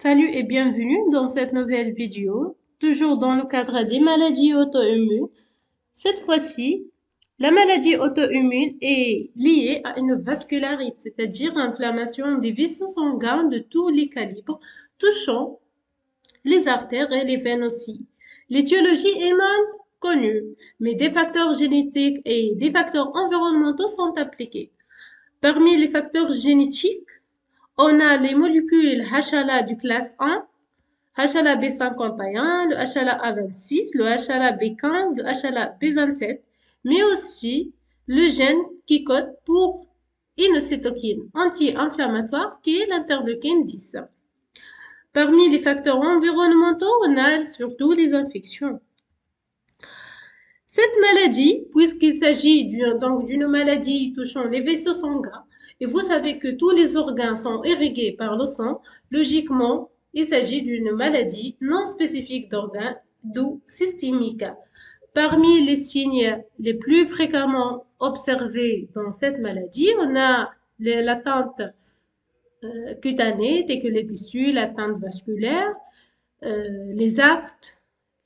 Salut et bienvenue dans cette nouvelle vidéo, toujours dans le cadre des maladies auto-immunes. Cette fois-ci, la maladie auto-immune est liée à une vascularite, c'est-à-dire inflammation des vaisseaux sanguins de tous les calibres, touchant les artères et les veines aussi. L'étiologie est mal connue, mais des facteurs génétiques et des facteurs environnementaux sont impliqués. Parmi les facteurs génétiques, on a les molécules HLA du classe 1, HLA-B51, le HLA-A26, le HLA-B15, le HLA-B27, mais aussi le gène qui code pour une cytokine anti-inflammatoire qui est l'interleukine 10. Parmi les facteurs environnementaux, on a surtout les infections. Cette maladie, puisqu'il s'agit d'une maladie touchant les vaisseaux sanguins, et vous savez que tous les organes sont irrigués par le sang, logiquement, il s'agit d'une maladie non spécifique d'organes, d'où systémique. Parmi les signes les plus fréquemment observés dans cette maladie, on a l'atteinte cutanée, telles que les pustules, l'atteinte vasculaire, les aftes,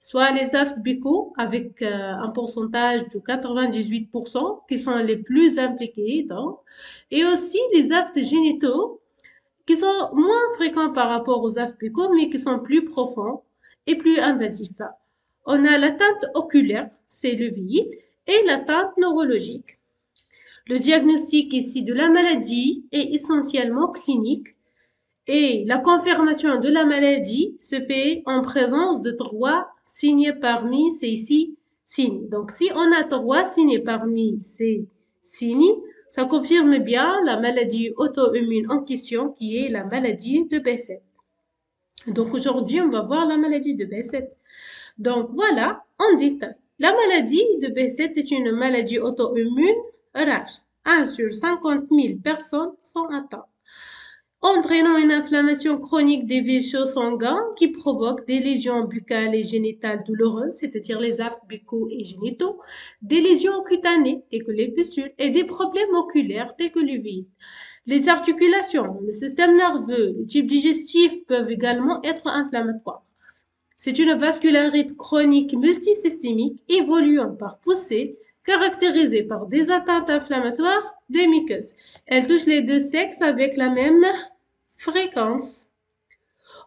soit les aftes buccaux avec un pourcentage de 98% qui sont les plus impliqués et aussi les aftes génitaux qui sont moins fréquents par rapport aux aftes buccaux mais qui sont plus profonds et plus invasifs. On a l'atteinte oculaire, c'est l'uvite, et l'atteinte neurologique. Le diagnostic ici de la maladie est essentiellement clinique et la confirmation de la maladie se fait en présence de 3 signes parmi ces 6 signes. Donc, si on a 3 signes parmi ces signes, ça confirme bien la maladie auto-immune en question qui est la maladie de Behçet. Donc, aujourd'hui, on va voir la maladie de Behçet. Donc, voilà, en détail. La maladie de Behçet est une maladie auto-immune rare. 1 sur 50 000 personnes sont atteintes, entraînant une inflammation chronique des vaisseaux sanguins qui provoque des lésions buccales et génitales douloureuses, c'est-à-dire les aftes buccaux et génitaux, des lésions cutanées, telles que les pustules, et des problèmes oculaires, tels que l'uvite. Les articulations, le système nerveux, le tube digestif peuvent également être inflammatoires. C'est une vascularite chronique multisystémique évoluant par poussée, caractérisée par des atteintes inflammatoires des muqueuses. Elle touche les deux sexes avec la même fréquence.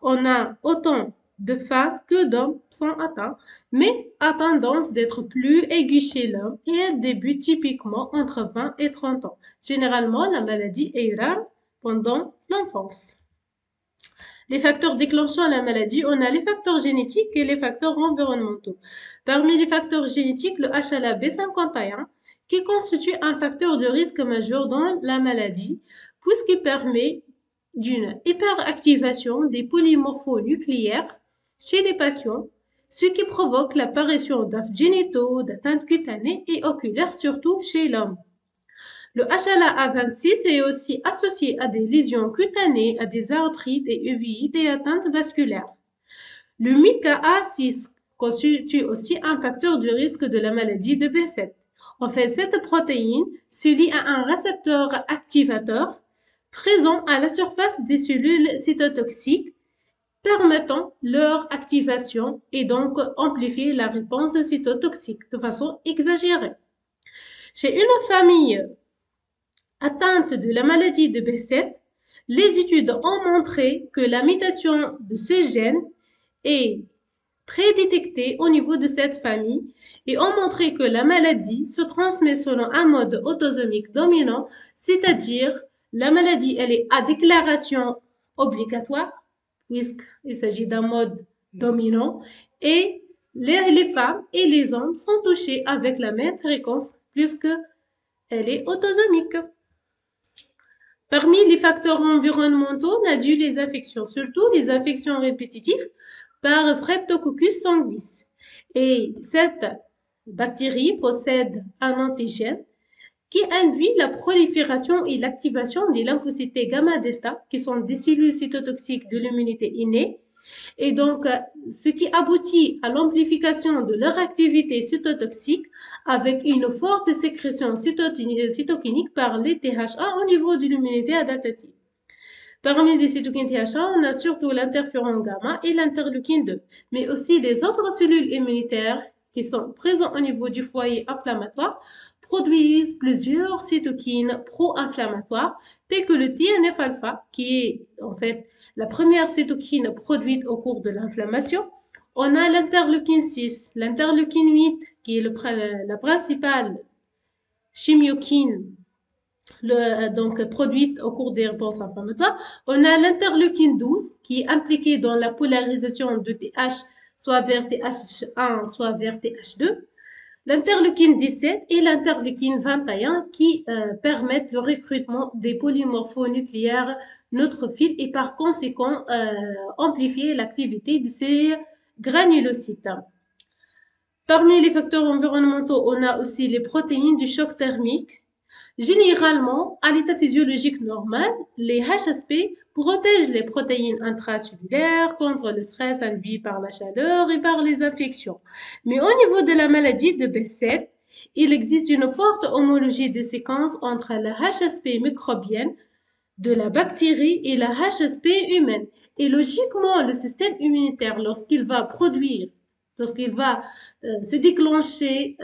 On a autant de femmes que d'hommes sont atteints, mais a tendance d'être plus aiguë chez l'homme et elle débute typiquement entre 20 et 30 ans. Généralement, la maladie est rare pendant l'enfance. Les facteurs déclenchant la maladie, on a les facteurs génétiques et les facteurs environnementaux. Parmi les facteurs génétiques, le HLA-B51, qui constitue un facteur de risque majeur dans la maladie, puisqu'il permet d'une hyperactivation des polymorphonucléaires chez les patients, ce qui provoque l'apparition d'aftes génitaux, d'atteintes cutanées et oculaires, surtout chez l'homme. Le HLA-A26 est aussi associé à des lésions cutanées, à des arthrites et uvéites et atteintes vasculaires. Le MICA-A6 constitue aussi un facteur de risque de la maladie de Behçet. En fait, cette protéine se lie à un récepteur activateur présent à la surface des cellules cytotoxiques, permettant leur activation et donc amplifier la réponse cytotoxique de façon exagérée. Chez une famille atteinte de la maladie de Behçet, les études ont montré que la mutation de ce gène est très détectée au niveau de cette famille et ont montré que la maladie se transmet selon un mode autosomique dominant, c'est-à-dire la maladie elle est à déclaration obligatoire puisqu'il s'agit d'un mode dominant et les femmes et les hommes sont touchés avec la même fréquence puisqu'elle est autosomique. Parmi les facteurs environnementaux, on a dû les infections, surtout les infections répétitives par Streptococcus sanguis. Et cette bactérie possède un antigène qui induit la prolifération et l'activation des lymphocytes gamma-delta, qui sont des cellules cytotoxiques de l'immunité innée, et donc ce qui aboutit à l'amplification de leur activité cytotoxique avec une forte sécrétion cytokinique par les THA au niveau de l'immunité adaptative. Parmi les cytokines TH1, on a surtout l'interféron gamma et l'interleukine 2, mais aussi les autres cellules immunitaires qui sont présentes au niveau du foyer inflammatoire produisent plusieurs cytokines pro-inflammatoires, telles que le TNF-alpha, qui est en fait la première cytokine produite au cours de l'inflammation. On a l'interleukine 6, l'interleukine 8, qui est la principale chimiokine donc produite au cours des réponses inflammatoires. On a l'interleukine 12 qui est impliquée dans la polarisation de TH soit vers TH1 soit vers TH2. L'interleukine 17 et l'interleukine 21 qui permettent le recrutement des polymorphonucléaires neutrophiles et par conséquent amplifier l'activité de ces granulocytes. Parmi les facteurs environnementaux, on a aussi les protéines du choc thermique. Généralement, à l'état physiologique normal, les HSP protègent les protéines intracellulaires contre le stress induit par la chaleur et par les infections. Mais au niveau de la maladie de Behçet, il existe une forte homologie de séquence entre la HSP microbienne de la bactérie et la HSP humaine. Et logiquement, le système immunitaire, lorsqu'il va se déclencher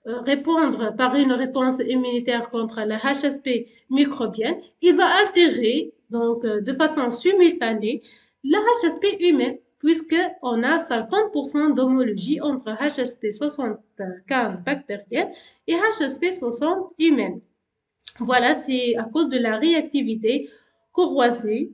répondre par une réponse immunitaire contre la HSP microbienne, il va altérer de façon simultanée la HSP humaine, puisqu'on a 50% d'homologie entre HSP 75 bactérienne et HSP 60 humaine. Voilà, c'est à cause de la réactivité croisée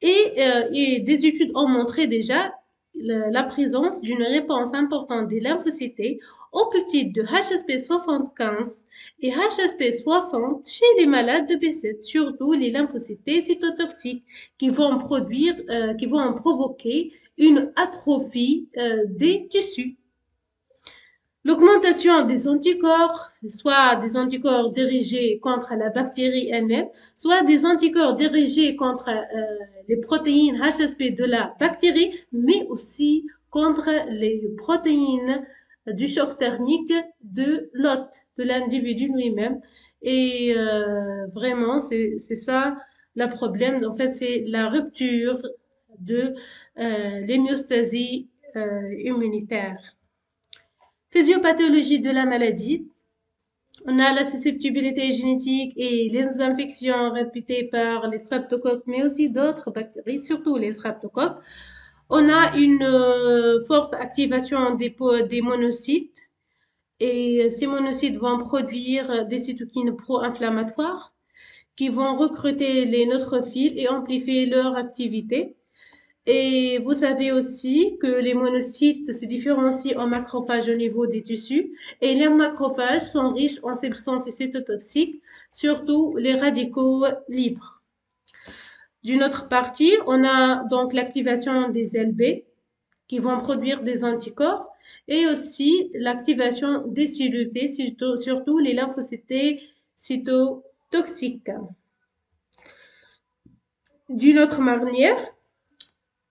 et des études ont montré déjà la présence d'une réponse importante des lymphocytes aux peptides de HSP 75 et HSP 60 chez les malades de Behçet, surtout les lymphocytes cytotoxiques qui vont provoquer une atrophie des tissus. L'augmentation des anticorps, soit des anticorps dirigés contre la bactérie elle-même, soit des anticorps dirigés contre les protéines HSP de la bactérie, mais aussi contre les protéines du choc thermique de l'hôte, de l'individu lui-même. Et vraiment, c'est ça le problème. En fait, c'est la rupture de l'hémiostasie immunitaire. Physiopathologie de la maladie. On a la susceptibilité génétique et les infections répétées par les streptocoques, mais aussi d'autres bactéries, surtout les streptocoques. On a une forte activation des monocytes et ces monocytes vont produire des cytokines pro-inflammatoires qui vont recruter les neutrophiles et amplifier leur activité. Et vous savez aussi que les monocytes se différencient en macrophages au niveau des tissus et les macrophages sont riches en substances cytotoxiques, surtout les radicaux libres. D'une autre partie, on a donc l'activation des LB qui vont produire des anticorps et aussi l'activation des cellules T, surtout les lymphocytes cytotoxiques. D'une autre manière,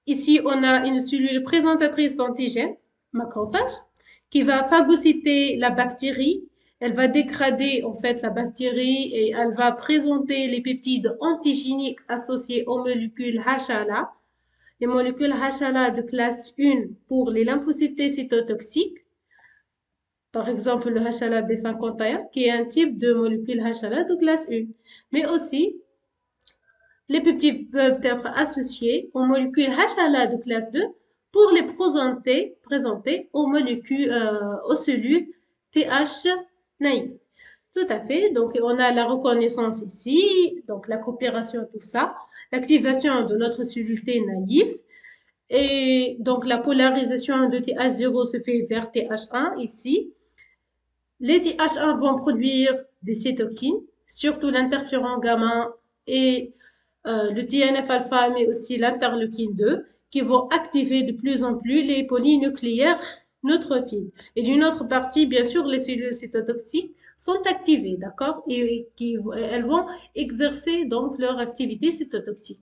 ici, on a une cellule présentatrice d'antigènes, macrophage, qui va phagocyter la bactérie. Elle va dégrader en fait la bactérie et elle va présenter les peptides antigéniques associés aux molécules HLA. Les molécules HLA de classe 1 pour les lymphocytes cytotoxiques, par exemple le HLA B51, qui est un type de molécule HLA de classe 1, mais aussi les peptides peuvent être associés aux molécules HLA de classe 2 pour les présenter aux cellules TH naïves. Tout à fait. Donc, on a la reconnaissance ici, donc la coopération, tout ça, l'activation de notre cellule T naïve. Et donc, la polarisation de TH0 se fait vers TH1 ici. Les TH1 vont produire des cytokines, surtout l'interféron gamma et le TNF-alpha, mais aussi l'interleukine 2, qui vont activer de plus en plus les polynucléaires neutrophiles. Et d'une autre partie, bien sûr, les cellules cytotoxiques sont activées, d'accord? Et elles vont exercer donc leur activité cytotoxique.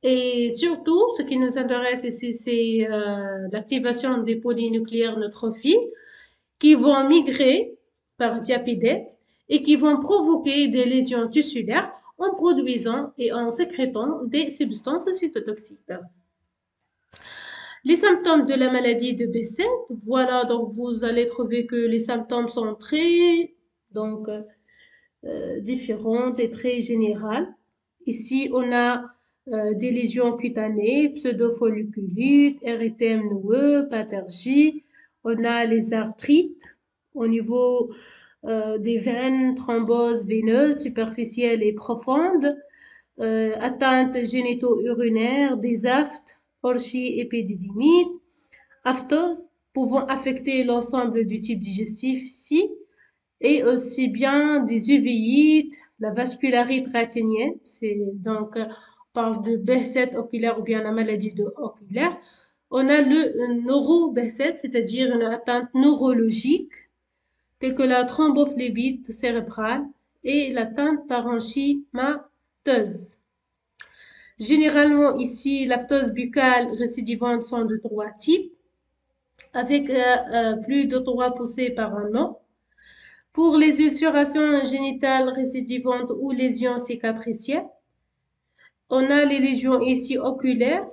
Et surtout, ce qui nous intéresse ici, c'est l'activation des polynucléaires neutrophiles qui vont migrer par diapédète et qui vont provoquer des lésions tissulaires en produisant et en sécrétant des substances cytotoxiques. Les symptômes de la maladie de Behçet, voilà, donc vous allez trouver que les symptômes sont très donc, différents et très générales. Ici, on a des lésions cutanées, pseudofolliculite, érythème noueux, pathurgie. On a les arthrites au niveau des veines, thromboses veineuses superficielles et profondes, atteintes génito-urinaires, des aftes, orchies épididymite, aphthose pouvant affecter l'ensemble du type digestif ici, et aussi bien des uvéites, la vascularite rhétinienne, c'est donc on parle de Behçet oculaire ou bien la maladie de oculaire. On a le neuro-Behçet, c'est-à-dire une atteinte neurologique, telle que la thrombophlébite cérébrale et l'atteinte parenchymateuse. Généralement, ici, la phtose buccale récidivante sont de 3 types, avec plus de 3 poussées par un an. Pour les ulcérations génitales récidivantes ou lésions cicatricielles, on a les lésions ici oculaires,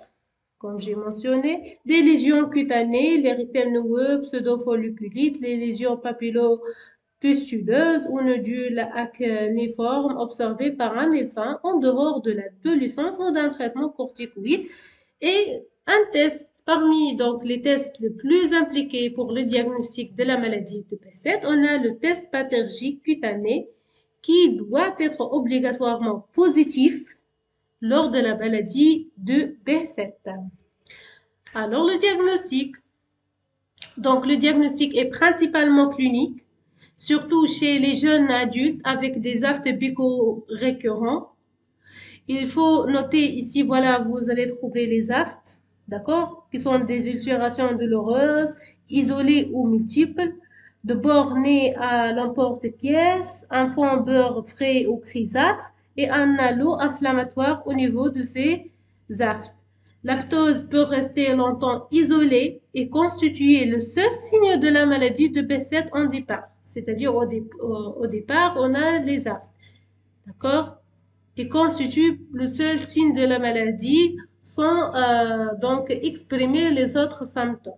comme j'ai mentionné, des lésions cutanées, l'érythème noueux, pseudofolliculite, les lésions papillopustuleuses ou nodules acnéiformes observées par un médecin en dehors de l'adolescence ou d'un traitement corticoïde, et un test parmi donc les tests les plus impliqués pour le diagnostic de la maladie de Behçet. On a le test pathologique cutané qui doit être obligatoirement positif lors de la maladie de Behçet. Alors le diagnostic. Donc le diagnostic est principalement clinique, surtout chez les jeunes adultes avec des aftes buccaux récurrents. Il faut noter ici, voilà, vous allez trouver les aftes, d'accord, qui sont des ulcérations douloureuses, isolées ou multiples, de bornées à l'emporte-pièce, un fond beurre frais ou grisâtre et un halo inflammatoire au niveau de ces aftes. L'aphthose peut rester longtemps isolée et constituer le seul signe de la maladie de Behçet en départ. C'est-à-dire au départ, on a les aftes, d'accord, qui constitue le seul signe de la maladie sans donc exprimer les autres symptômes.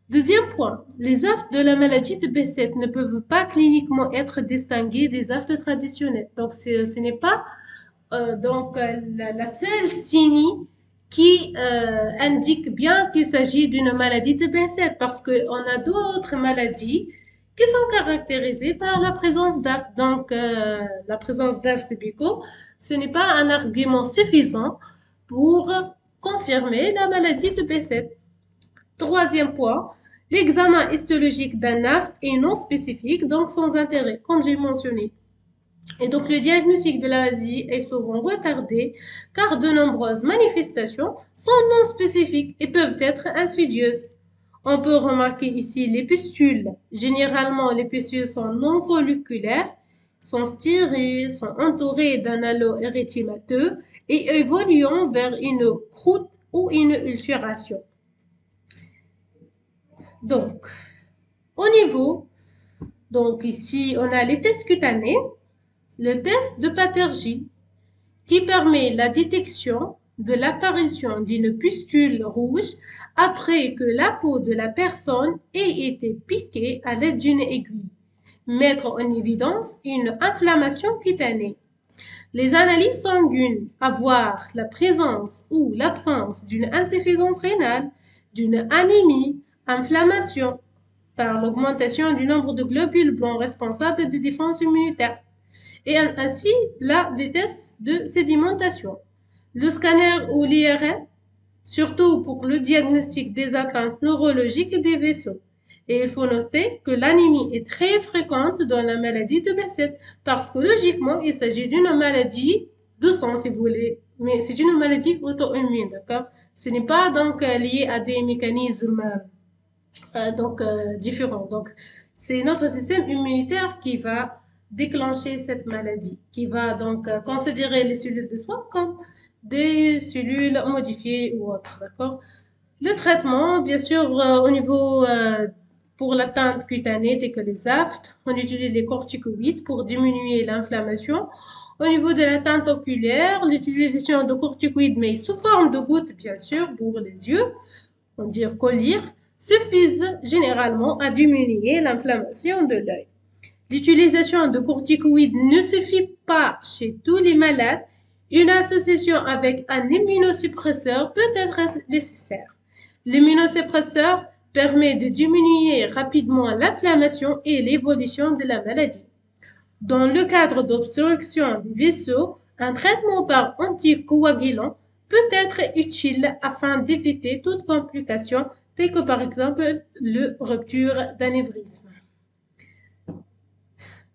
Deuxième point, les aftes de la maladie de Behçet ne peuvent pas cliniquement être distingués des aftes traditionnelles. Donc ce n'est pas la seule signe qui indique bien qu'il s'agit d'une maladie de Behçet, parce qu'on a d'autres maladies qui sont caractérisées par la présence d'aftes. Donc, la présence d'aftes buccaux, ce n'est pas un argument suffisant pour confirmer la maladie de Behçet. Troisième point, l'examen histologique d'un aphte est non spécifique, donc sans intérêt, comme j'ai mentionné. Et donc, le diagnostic de la maladie est souvent retardé car de nombreuses manifestations sont non spécifiques et peuvent être insidieuses. On peut remarquer ici les pustules. Généralement, les pustules sont non folliculaires, sont stériles, sont entourées d'un halo érythémateux et évoluant vers une croûte ou une ulcération. Donc, au niveau, donc ici, on a les tests cutanés. Le test de Patergy qui permet la détection de l'apparition d'une pustule rouge après que la peau de la personne ait été piquée à l'aide d'une aiguille. Mettre en évidence une inflammation cutanée. Les analyses sanguines, avoir la présence ou l'absence d'une insuffisance rénale, d'une anémie, inflammation, par l'augmentation du nombre de globules blancs responsables de défense immunitaire, et ainsi la vitesse de sédimentation. Le scanner ou l'IRM, surtout pour le diagnostic des atteintes neurologiques des vaisseaux. Et il faut noter que l'anémie est très fréquente dans la maladie de Behçet parce que logiquement, il s'agit d'une maladie de sang, si vous voulez, mais c'est une maladie auto-immune, d'accord? Ce n'est pas donc lié à des mécanismes différents. Donc, c'est notre système immunitaire qui va déclencher cette maladie, qui va donc considérer les cellules de soi comme des cellules modifiées ou autres, d'accord? Le traitement, bien sûr, au niveau pour l'atteinte cutanée, telle que les aftes, on utilise les corticoïdes pour diminuer l'inflammation. Au niveau de l'atteinte oculaire, l'utilisation de corticoïdes, mais sous forme de gouttes, bien sûr, pour les yeux, on dit collyre, suffisent généralement à diminuer l'inflammation de l'œil. L'utilisation de corticoïdes ne suffit pas chez tous les malades. Une association avec un immunosuppresseur peut être nécessaire. L'immunosuppresseur permet de diminuer rapidement l'inflammation et l'évolution de la maladie. Dans le cadre d'obstruction des vaisseaux, un traitement par anticoagulant peut être utile afin d'éviter toute complication, telle que par exemple la rupture d'anévrisme.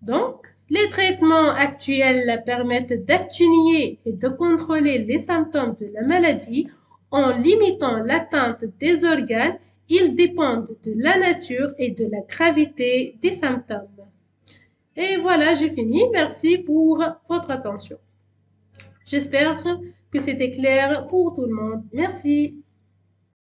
Donc, les traitements actuels permettent d'atténuer et de contrôler les symptômes de la maladie en limitant l'atteinte des organes. Ils dépendent de la nature et de la gravité des symptômes. Et voilà, j'ai fini. Merci pour votre attention. J'espère que c'était clair pour tout le monde. Merci.